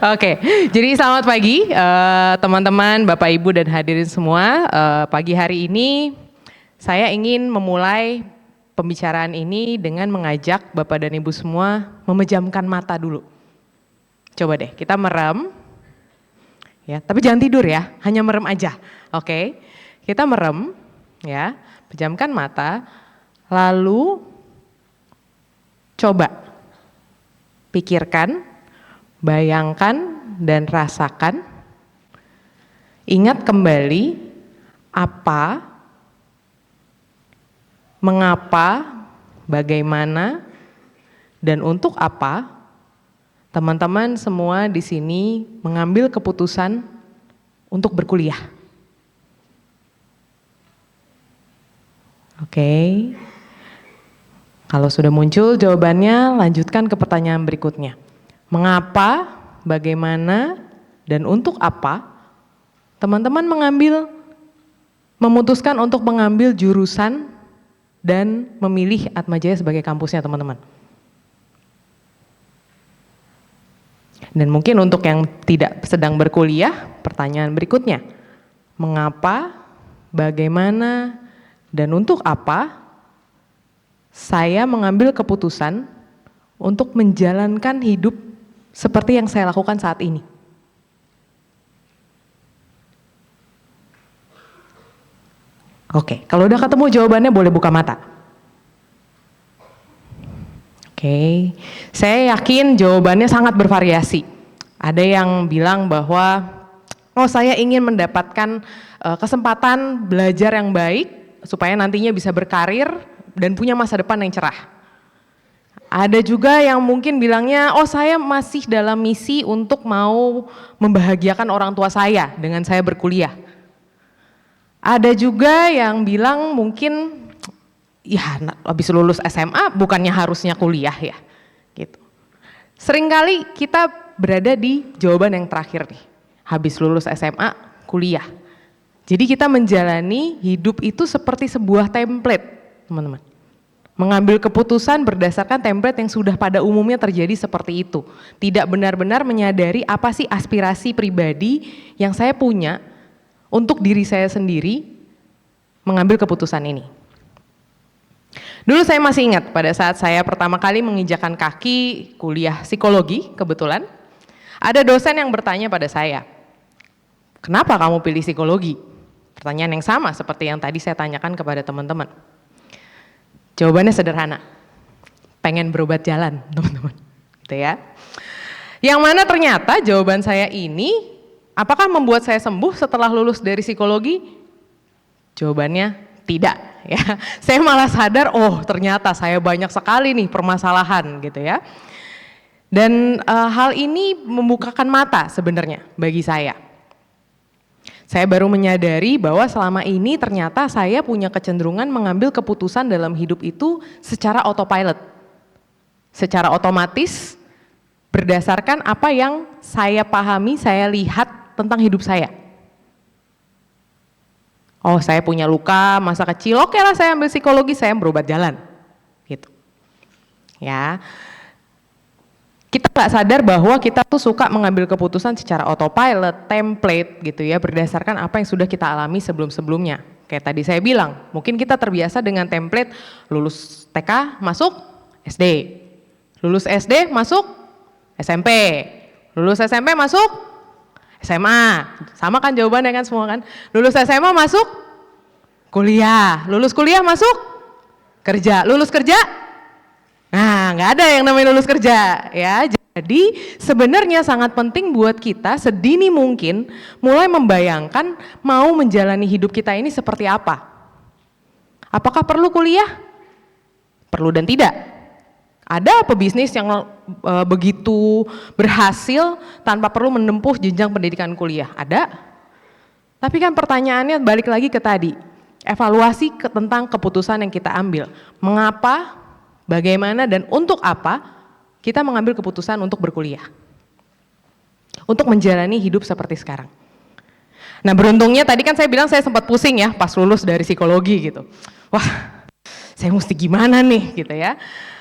Oke, jadi selamat pagi teman-teman, Bapak Ibu dan hadirin semua. Pagi hari ini saya ingin memulai pembicaraan ini dengan mengajak Bapak dan Ibu semua memejamkan mata dulu. Coba deh, kita merem, ya. Tapi jangan tidur ya, hanya merem aja. Oke, kita merem, ya, pejamkan mata, lalu coba pikirkan. Bayangkan dan rasakan, ingat kembali apa, mengapa, bagaimana, dan untuk apa teman-teman semua di sini mengambil keputusan untuk berkuliah. Oke. Kalau sudah muncul jawabannya, lanjutkan ke pertanyaan berikutnya. Mengapa, bagaimana, dan untuk apa teman-teman memutuskan untuk mengambil jurusan dan memilih Atmajaya sebagai kampusnya teman-teman. Dan mungkin untuk yang tidak sedang berkuliah, pertanyaan berikutnya. Mengapa, bagaimana, dan untuk apa saya mengambil keputusan untuk menjalankan hidup seperti yang saya lakukan saat ini. Oke, kalau udah ketemu jawabannya boleh buka mata. Oke, saya yakin jawabannya sangat bervariasi. Ada yang bilang bahwa, oh saya ingin mendapatkan kesempatan belajar yang baik supaya nantinya bisa berkarir dan punya masa depan yang cerah. Ada juga yang mungkin bilangnya, oh saya masih dalam misi untuk mau membahagiakan orang tua saya dengan saya berkuliah. Ada juga yang bilang mungkin, ya habis lulus SMA bukannya harusnya kuliah ya, gitu. Seringkali kita berada di jawaban yang terakhir nih, habis lulus SMA kuliah. Jadi kita menjalani hidup itu seperti sebuah template, teman-teman. Mengambil keputusan berdasarkan template yang sudah pada umumnya terjadi seperti itu. Tidak benar-benar menyadari apa sih aspirasi pribadi yang saya punya untuk diri saya sendiri mengambil keputusan ini. Dulu saya masih ingat pada saat saya pertama kali menginjakan kaki kuliah psikologi, kebetulan ada dosen yang bertanya pada saya, kenapa kamu pilih psikologi? Pertanyaan yang sama seperti yang tadi saya tanyakan kepada teman-teman. Jawabannya sederhana, pengen berobat jalan teman-teman, gitu ya. Yang mana ternyata jawaban saya ini, apakah membuat saya sembuh setelah lulus dari psikologi? Jawabannya tidak, ya. Saya malah sadar, oh ternyata saya banyak sekali nih permasalahan, gitu ya. Dan hal ini membukakan mata sebenarnya bagi saya. Saya baru menyadari bahwa selama ini ternyata saya punya kecenderungan mengambil keputusan dalam hidup itu secara autopilot. Secara otomatis berdasarkan apa yang saya pahami, saya lihat tentang hidup saya. Oh saya punya luka masa kecil, oke lah saya ambil psikologi, saya berobat jalan. Gitu. Ya. Kita nggak sadar bahwa kita tuh suka mengambil keputusan secara autopilot, template gitu ya, berdasarkan apa yang sudah kita alami sebelum-sebelumnya. Kayak tadi saya bilang, mungkin kita terbiasa dengan template lulus TK masuk SD, lulus SD masuk SMP, lulus SMP masuk SMA, sama kan jawabannya kan semua kan, lulus SMA masuk kuliah, lulus kuliah masuk kerja, lulus kerja. Nah, nggak ada yang namanya lulus kerja ya. Jadi sebenarnya sangat penting buat kita sedini mungkin mulai membayangkan mau menjalani hidup kita ini seperti apa. Apakah perlu kuliah? Perlu dan tidak. Ada pebisnis yang begitu berhasil tanpa perlu menempuh jenjang pendidikan kuliah? Ada. Tapi kan pertanyaannya balik lagi ke tadi, evaluasi tentang keputusan yang kita ambil. Mengapa? Bagaimana dan untuk apa kita mengambil keputusan untuk berkuliah, untuk menjalani hidup seperti sekarang. Nah beruntungnya tadi kan saya bilang saya sempat pusing ya pas lulus dari psikologi gitu. Wah saya mesti gimana nih gitu ya.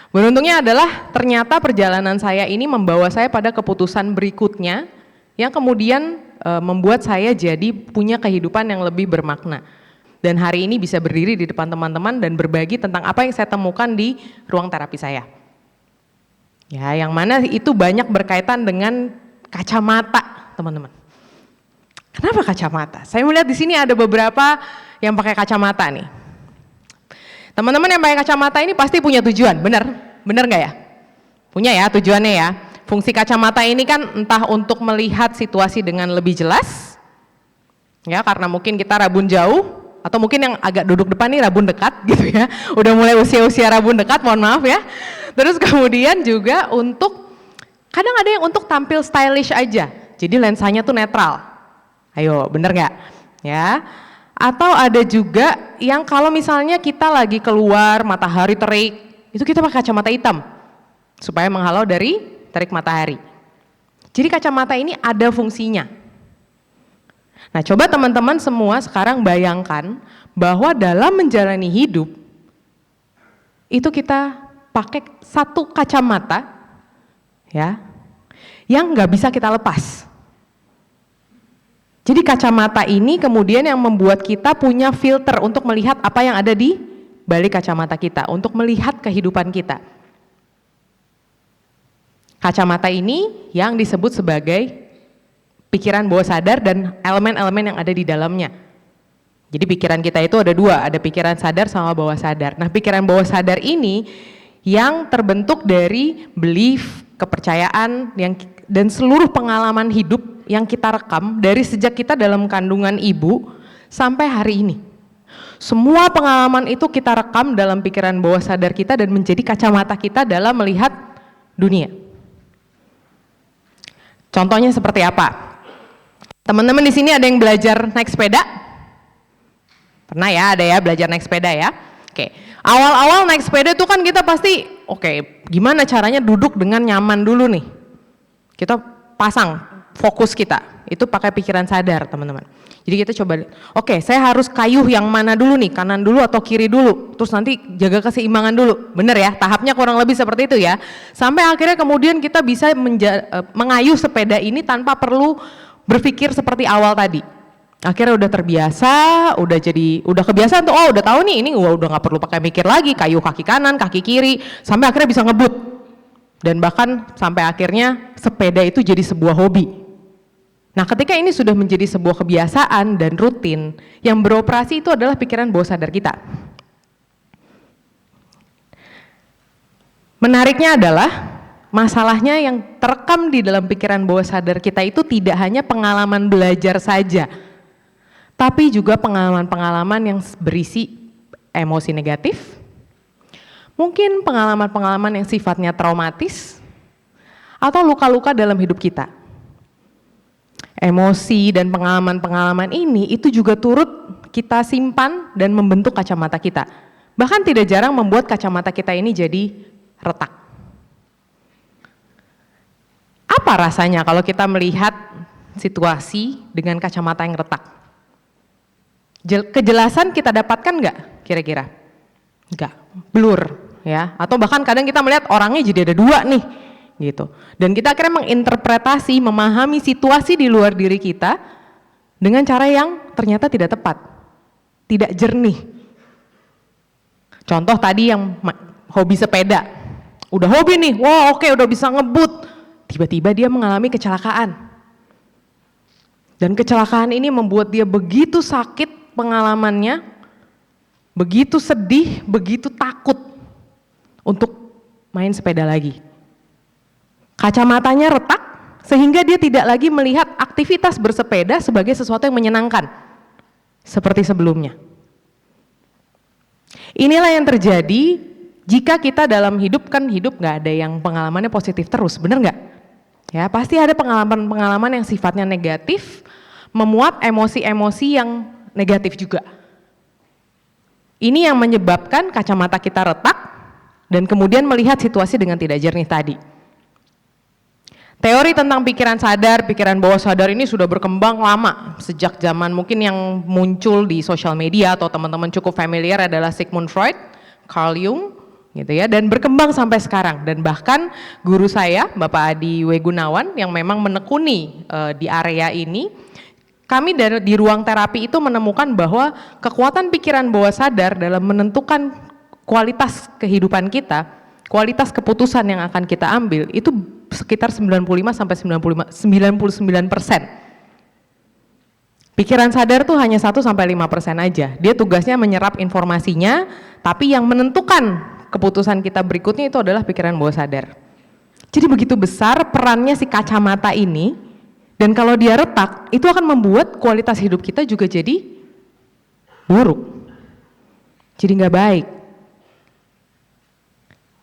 Beruntungnya adalah ternyata perjalanan saya ini membawa saya pada keputusan berikutnya yang kemudian membuat saya jadi punya kehidupan yang lebih bermakna. Dan hari ini bisa berdiri di depan teman-teman dan berbagi tentang apa yang saya temukan di ruang terapi saya. Ya, yang mana itu banyak berkaitan dengan kacamata, teman-teman. Kenapa kacamata? Saya melihat di sini ada beberapa yang pakai kacamata nih. Teman-teman yang pakai kacamata ini pasti punya tujuan, benar? Benar nggak ya? Punya ya tujuannya ya. Fungsi kacamata ini kan entah untuk melihat situasi dengan lebih jelas, ya karena mungkin kita rabun jauh, atau mungkin yang agak duduk depan nih rabun dekat gitu ya. Udah mulai usia-usia rabun dekat, mohon maaf ya. Terus kemudian juga untuk, kadang ada yang untuk tampil stylish aja, jadi lensanya tuh netral. Ayo, bener nggak? Ya. Atau ada juga yang kalau misalnya kita lagi keluar matahari terik, itu kita pakai kacamata hitam supaya menghalau dari terik matahari. Jadi kacamata ini ada fungsinya. Nah, coba teman-teman semua sekarang bayangkan bahwa dalam menjalani hidup itu kita pakai satu kacamata ya yang nggak bisa kita lepas. Jadi kacamata ini kemudian yang membuat kita punya filter untuk melihat apa yang ada di balik kacamata kita, untuk melihat kehidupan kita. Kacamata ini yang disebut sebagai pikiran bawah sadar dan elemen-elemen yang ada di dalamnya. Jadi pikiran kita itu ada dua, ada pikiran sadar sama bawah sadar. Nah, pikiran bawah sadar ini yang terbentuk dari belief, kepercayaan dan seluruh pengalaman hidup yang kita rekam dari sejak kita dalam kandungan ibu sampai hari ini. Semua pengalaman itu kita rekam dalam pikiran bawah sadar kita dan menjadi kacamata kita dalam melihat dunia. Contohnya seperti apa? Teman-teman di sini ada yang belajar naik sepeda? Pernah ya, ada ya belajar naik sepeda ya? Oke, awal-awal naik sepeda itu kan kita pasti, oke, gimana caranya duduk dengan nyaman dulu nih? Kita pasang fokus kita, itu pakai pikiran sadar teman-teman. Jadi kita coba, oke, saya harus kayuh yang mana dulu nih, kanan dulu atau kiri dulu, terus nanti jaga keseimbangan dulu, bener ya, tahapnya kurang lebih seperti itu ya, sampai akhirnya kemudian kita bisa mengayuh sepeda ini tanpa perlu berpikir seperti awal tadi. Akhirnya udah terbiasa, udah kebiasaan tuh, oh udah tahu nih, ini udah nggak perlu pakai mikir lagi, kayuh kaki kanan, kaki kiri, sampai akhirnya bisa ngebut, dan bahkan sampai akhirnya sepeda itu jadi sebuah hobi. Nah, ketika ini sudah menjadi sebuah kebiasaan dan rutin, yang beroperasi itu adalah pikiran bawah sadar kita. Menariknya adalah, masalahnya yang terekam di dalam pikiran bawah sadar kita itu tidak hanya pengalaman belajar saja, tapi juga pengalaman-pengalaman yang berisi emosi negatif, mungkin pengalaman-pengalaman yang sifatnya traumatis, atau luka-luka dalam hidup kita. Emosi dan pengalaman-pengalaman ini itu juga turut kita simpan dan membentuk kacamata kita. Bahkan tidak jarang membuat kacamata kita ini jadi retak. Apa rasanya kalau kita melihat situasi dengan kacamata yang retak? Kejelasan kita dapatkan nggak kira-kira? Nggak, blur ya. Atau bahkan kadang kita melihat orangnya jadi ada dua nih. Gitu. Dan kita akhirnya menginterpretasi, memahami situasi di luar diri kita dengan cara yang ternyata tidak tepat, tidak jernih. Contoh tadi yang hobi sepeda, udah hobi nih, wah oke, udah bisa ngebut, tiba-tiba dia mengalami kecelakaan. Dan kecelakaan ini membuat dia begitu sakit pengalamannya, begitu sedih, begitu takut untuk main sepeda lagi. Kacamatanya retak sehingga dia tidak lagi melihat aktivitas bersepeda sebagai sesuatu yang menyenangkan seperti sebelumnya. Inilah yang terjadi jika kita dalam hidup, kan hidup nggak ada yang pengalamannya positif terus, bener nggak? Ya, pasti ada pengalaman-pengalaman yang sifatnya negatif, memuat emosi-emosi yang negatif juga. Ini yang menyebabkan kacamata kita retak dan kemudian melihat situasi dengan tidak jernih tadi. Teori tentang pikiran sadar, pikiran bawah sadar ini sudah berkembang lama, sejak zaman mungkin yang muncul di sosial media atau teman-teman cukup familiar adalah Sigmund Freud, Carl Jung, gitu ya, dan berkembang sampai sekarang. Dan bahkan guru saya Bapak Adi W. Gunawan yang memang menekuni di area ini, kami di ruang terapi itu menemukan bahwa kekuatan pikiran bawah sadar dalam menentukan kualitas kehidupan kita, kualitas keputusan yang akan kita ambil itu sekitar 95 sampai 99%. Pikiran sadar tuh hanya 1 sampai 5% aja. Dia tugasnya menyerap informasinya, tapi yang menentukan keputusan kita berikutnya itu adalah pikiran bawah sadar. Jadi begitu besar perannya si kacamata ini, dan kalau dia retak, itu akan membuat kualitas hidup kita juga jadi buruk. Jadi nggak baik.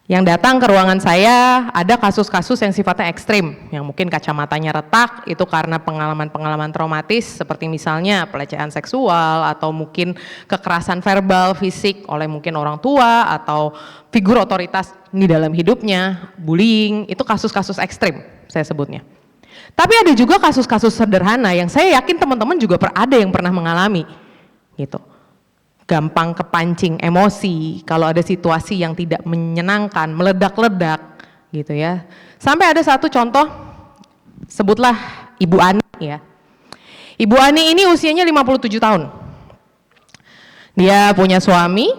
Yang datang ke ruangan saya ada kasus-kasus yang sifatnya ekstrim, yang mungkin kacamatanya retak, itu karena pengalaman-pengalaman traumatis seperti misalnya pelecehan seksual atau mungkin kekerasan verbal, fisik oleh mungkin orang tua atau figur otoritas di dalam hidupnya, bullying, itu kasus-kasus ekstrim saya sebutnya. Tapi ada juga kasus-kasus sederhana yang saya yakin teman-teman juga ada yang pernah mengalami gitu. Gampang kepancing emosi, kalau ada situasi yang tidak menyenangkan, meledak-ledak gitu ya. Sampai ada satu contoh, sebutlah Ibu Ani ya. Ibu Ani ini usianya 57 tahun. Dia punya suami,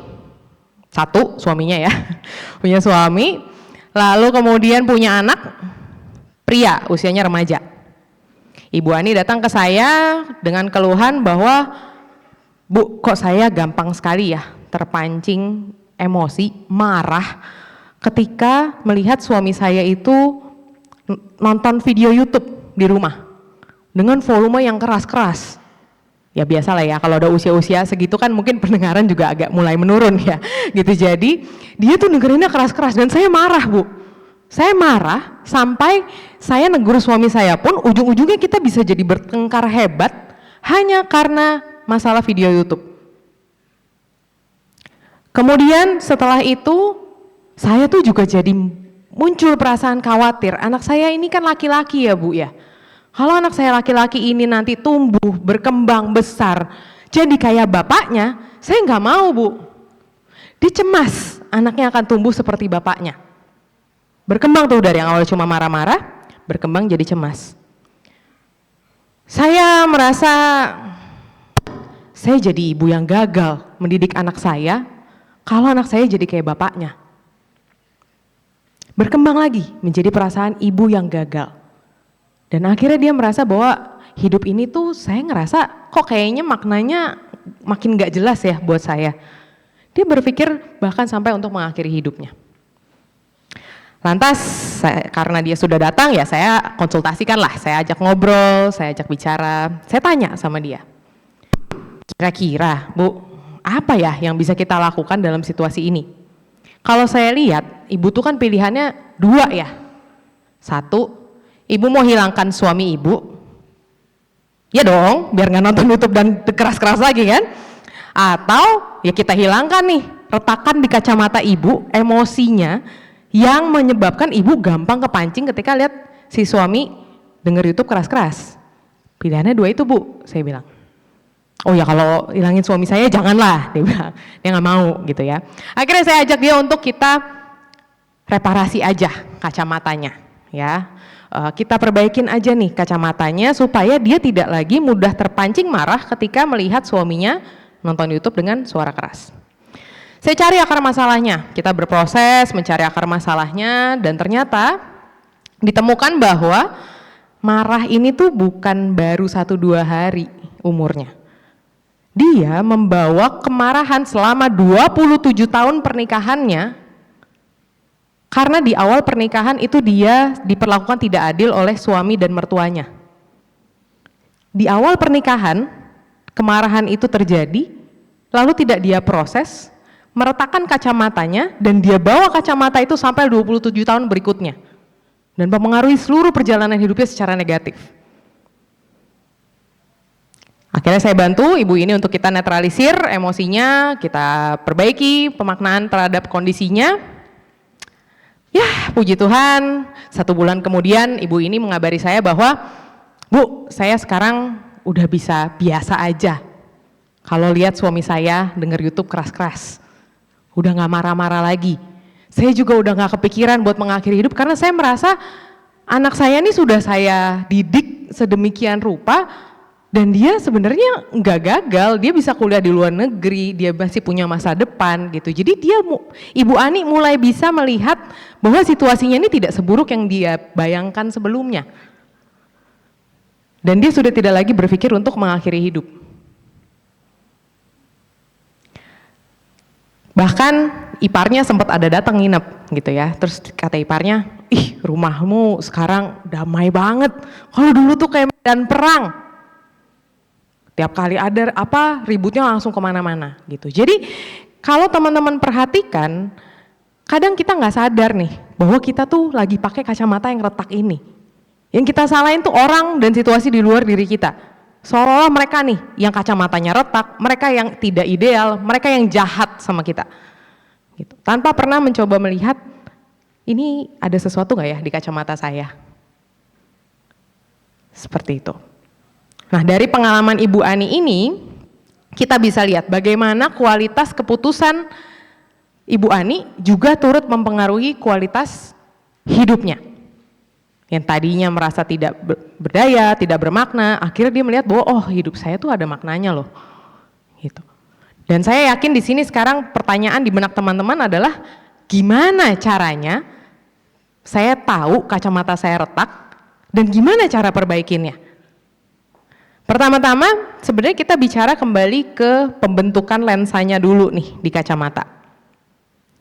satu suaminya ya, punya suami, lalu kemudian punya anak, pria usianya remaja. Ibu Ani datang ke saya dengan keluhan bahwa, Bu, kok saya gampang sekali ya terpancing emosi, marah ketika melihat suami saya itu nonton video YouTube di rumah dengan volume yang keras-keras. Ya biasalah ya, kalau udah usia-usia segitu kan mungkin pendengaran juga agak mulai menurun ya gitu. Jadi dia tuh dengerinnya keras-keras dan saya marah, Bu. Saya marah sampai saya negur suami saya pun ujung-ujungnya kita bisa jadi bertengkar hebat hanya karena masalah video YouTube. Kemudian setelah itu saya tuh juga jadi muncul perasaan khawatir. Anak saya ini kan laki-laki ya Bu ya. Kalau anak saya laki-laki ini nanti tumbuh, berkembang, besar, jadi kayak bapaknya, saya nggak mau Bu. Dia cemas anaknya akan tumbuh seperti bapaknya. Berkembang tuh dari yang awal cuma marah-marah, berkembang jadi cemas. Saya merasa saya jadi ibu yang gagal mendidik anak saya kalau anak saya jadi kayak bapaknya. Berkembang lagi menjadi perasaan ibu yang gagal. Dan akhirnya dia merasa bahwa hidup ini tuh saya ngerasa kok kayaknya maknanya makin gak jelas ya buat saya. Dia berpikir bahkan sampai untuk mengakhiri hidupnya. Lantas karena dia sudah datang ya saya konsultasikan lah, saya ajak ngobrol, saya ajak bicara, saya tanya sama dia. Kira-kira Bu, apa ya yang bisa kita lakukan dalam situasi ini? Kalau saya lihat, ibu tuh kan pilihannya dua ya. Satu, ibu mau hilangkan suami ibu. Ya dong, biar nggak nonton YouTube dan keras-keras lagi kan. Atau ya kita hilangkan nih, retakan di kacamata ibu, emosinya yang menyebabkan ibu gampang kepancing ketika lihat si suami denger YouTube keras-keras. Pilihannya dua itu Bu, saya bilang. Oh ya kalau hilangin suami saya janganlah, dia bilang, dia nggak mau gitu ya. Akhirnya saya ajak dia untuk kita reparasi aja kacamatanya, ya. Kita perbaikin aja nih kacamatanya supaya dia tidak lagi mudah terpancing marah ketika melihat suaminya nonton YouTube dengan suara keras. Saya cari akar masalahnya, kita berproses mencari akar masalahnya dan ternyata ditemukan bahwa marah ini tuh bukan baru 1-2 hari umurnya. Dia membawa kemarahan selama 27 tahun pernikahannya karena di awal pernikahan itu dia diperlakukan tidak adil oleh suami dan mertuanya. Di awal pernikahan kemarahan itu terjadi lalu tidak dia proses, meretakkan kacamatanya dan dia bawa kacamata itu sampai 27 tahun berikutnya dan mempengaruhi seluruh perjalanan hidupnya secara negatif. Akhirnya saya bantu ibu ini untuk kita netralisir emosinya, kita perbaiki pemaknaan terhadap kondisinya. Ya puji Tuhan, 1 bulan kemudian ibu ini mengabari saya bahwa, Bu, saya sekarang udah bisa biasa aja kalau lihat suami saya denger YouTube keras-keras. Udah gak marah-marah lagi. Saya juga udah nggak kepikiran buat mengakhiri hidup karena saya merasa anak saya ini sudah saya didik sedemikian rupa dan dia sebenarnya nggak gagal, dia bisa kuliah di luar negeri, dia masih punya masa depan gitu. Jadi Ibu Ani mulai bisa melihat bahwa situasinya ini tidak seburuk yang dia bayangkan sebelumnya. Dan dia sudah tidak lagi berpikir untuk mengakhiri hidup. Bahkan iparnya sempat ada datang nginep gitu ya. Terus kata iparnya, ih rumahmu sekarang damai banget. Kalau dulu tuh kayak medan perang. Tiap kali ada apa ributnya langsung kemana-mana gitu. Jadi kalau teman-teman perhatikan, kadang kita nggak sadar nih bahwa kita tuh lagi pakai kacamata yang retak ini. Yang kita salahin tuh orang dan situasi di luar diri kita. Seolah-olah mereka nih yang kacamatanya retak, mereka yang tidak ideal, mereka yang jahat sama kita. Gitu. Tanpa pernah mencoba melihat ini ada sesuatu nggak ya di kacamata saya. Seperti itu. Nah dari pengalaman Ibu Ani ini kita bisa lihat bagaimana kualitas keputusan Ibu Ani juga turut mempengaruhi kualitas hidupnya. Yang tadinya merasa tidak berdaya, tidak bermakna, akhirnya dia melihat bahwa oh hidup saya tuh ada maknanya loh. Gitu. Dan saya yakin di sini sekarang pertanyaan di benak teman-teman adalah gimana caranya saya tahu kacamata saya retak dan gimana cara perbaikinnya. Pertama-tama sebenarnya kita bicara kembali ke pembentukan lensanya dulu nih di kacamata.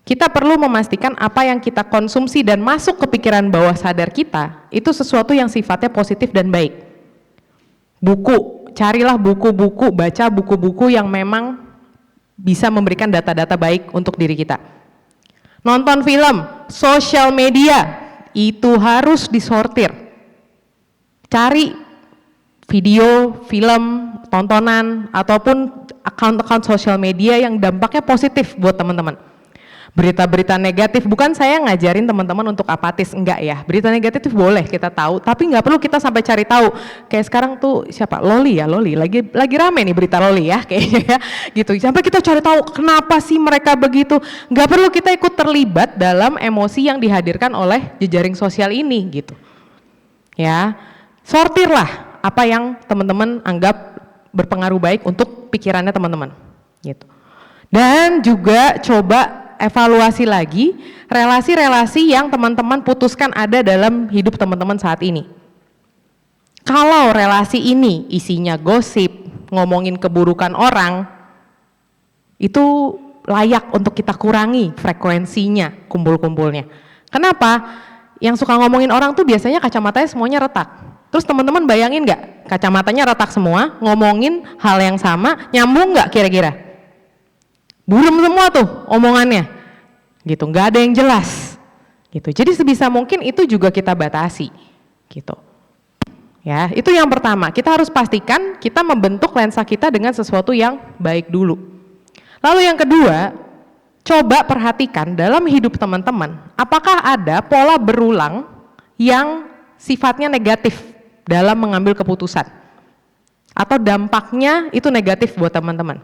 Kita perlu memastikan apa yang kita konsumsi dan masuk ke pikiran bawah sadar kita itu sesuatu yang sifatnya positif dan baik. Buku, carilah buku-buku, baca buku-buku yang memang bisa memberikan data-data baik untuk diri kita. Nonton film, sosial media, itu harus disortir. Cari video, film, tontonan, ataupun account-account sosial media yang dampaknya positif buat teman-teman. Berita-berita negatif, bukan saya ngajarin teman-teman untuk apatis, enggak ya. Berita negatif boleh kita tahu, tapi nggak perlu kita sampai cari tahu. Kayak sekarang tuh siapa? Loli ya, Loli. Lagi rame nih berita Loli ya, kayaknya ya. Gitu. Sampai kita cari tahu kenapa sih mereka begitu. Nggak perlu kita ikut terlibat dalam emosi yang dihadirkan oleh jejaring sosial ini, gitu. Ya, sortirlah apa yang teman-teman anggap berpengaruh baik untuk pikirannya teman-teman, gitu. Dan juga coba evaluasi lagi relasi-relasi yang teman-teman putuskan ada dalam hidup teman-teman saat ini. Kalau relasi ini isinya gosip, ngomongin keburukan orang, itu layak untuk kita kurangi frekuensinya, kumpul-kumpulnya. Kenapa? Yang suka ngomongin orang tuh biasanya kacamatanya semuanya retak. Terus teman-teman bayangin nggak, kacamatanya retak semua, ngomongin hal yang sama, nyambung nggak kira-kira? Buram semua tuh omongannya, gitu, nggak ada yang jelas, gitu. Jadi sebisa mungkin itu juga kita batasi, gitu. Ya, itu yang pertama. Kita harus pastikan kita membentuk lensa kita dengan sesuatu yang baik dulu. Lalu yang kedua, coba perhatikan dalam hidup teman-teman, apakah ada pola berulang yang sifatnya negatif dalam mengambil keputusan, atau dampaknya itu negatif buat teman-teman.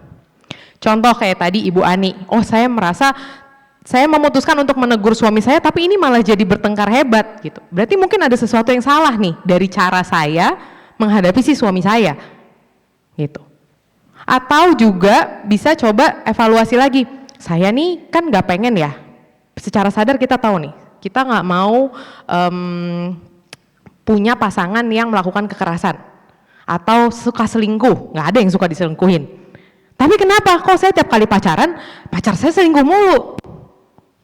Contoh kayak tadi Ibu Ani, oh saya merasa saya memutuskan untuk menegur suami saya tapi ini malah jadi bertengkar hebat gitu. Berarti mungkin ada sesuatu yang salah nih dari cara saya menghadapi si suami saya gitu. Atau juga bisa coba evaluasi lagi, saya nih kan nggak pengen ya, secara sadar kita tahu nih, kita nggak mau punya pasangan yang melakukan kekerasan atau suka selingkuh, nggak ada yang suka diselingkuhin. Tapi kenapa kok saya tiap kali pacaran, pacar saya selingkuh mulu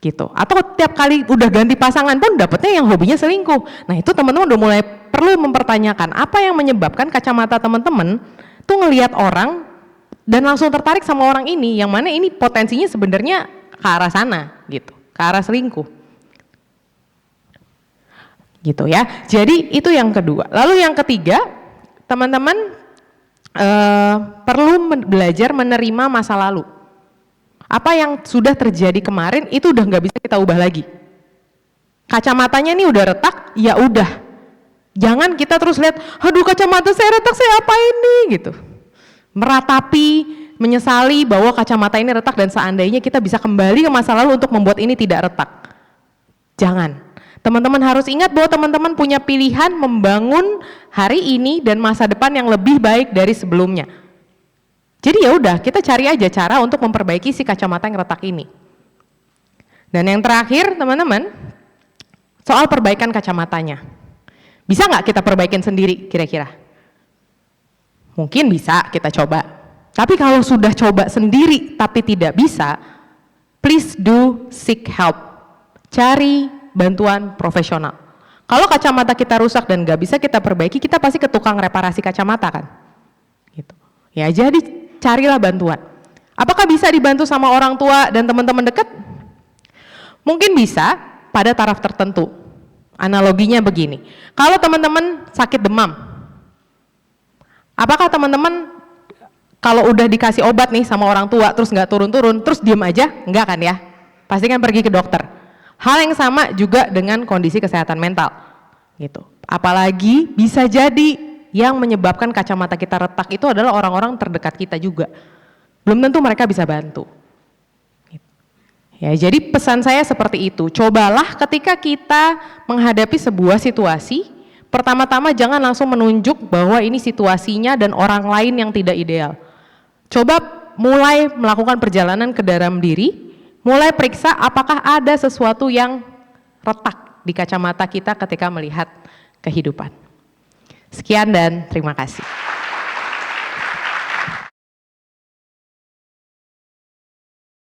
gitu. Atau tiap kali udah ganti pasangan pun dapetnya yang hobinya selingkuh. Nah itu teman-teman udah mulai perlu mempertanyakan apa yang menyebabkan kacamata teman-teman tuh ngelihat orang dan langsung tertarik sama orang ini, yang mana ini potensinya sebenarnya ke arah sana gitu, ke arah selingkuh gitu ya. Jadi itu yang kedua. Lalu yang ketiga, teman-teman perlu belajar menerima masa lalu. Apa yang sudah terjadi kemarin itu udah nggak bisa kita ubah lagi. Kacamatanya nih udah retak, ya udah. Jangan kita terus lihat, aduh kacamata saya retak, saya apa ini gitu. Meratapi, menyesali bahwa kacamata ini retak dan seandainya kita bisa kembali ke masa lalu untuk membuat ini tidak retak. Jangan. Teman-teman harus ingat bahwa teman-teman punya pilihan membangun hari ini dan masa depan yang lebih baik dari sebelumnya. Jadi ya udah, kita cari aja cara untuk memperbaiki si kacamata yang retak ini. Dan yang terakhir, teman-teman, soal perbaikan kacamatanya. Bisa nggak kita perbaikin sendiri kira-kira? Mungkin bisa kita coba. Tapi kalau sudah coba sendiri tapi tidak bisa, please do seek help. Cari bantuan profesional. Kalau kacamata kita rusak dan nggak bisa kita perbaiki, kita pasti ke tukang reparasi kacamata kan? Gitu. Ya jadi carilah bantuan. Apakah bisa dibantu sama orang tua dan teman-teman dekat? Mungkin bisa pada taraf tertentu. Analoginya begini, kalau teman-teman sakit demam, apakah teman-teman kalau udah dikasih obat nih sama orang tua terus nggak turun-turun, terus diem aja? Enggak kan ya? Pasti kan pergi ke dokter. Hal yang sama juga dengan kondisi kesehatan mental, gitu. Apalagi bisa jadi yang menyebabkan kacamata kita retak itu adalah orang-orang terdekat kita juga. Belum tentu mereka bisa bantu. Ya, jadi pesan saya seperti itu. Cobalah ketika kita menghadapi sebuah situasi, pertama-tama jangan langsung menunjuk bahwa ini situasinya dan orang lain yang tidak ideal. Coba mulai melakukan perjalanan ke dalam diri, mulai periksa apakah ada sesuatu yang retak di kacamata kita ketika melihat kehidupan. Sekian dan terima kasih.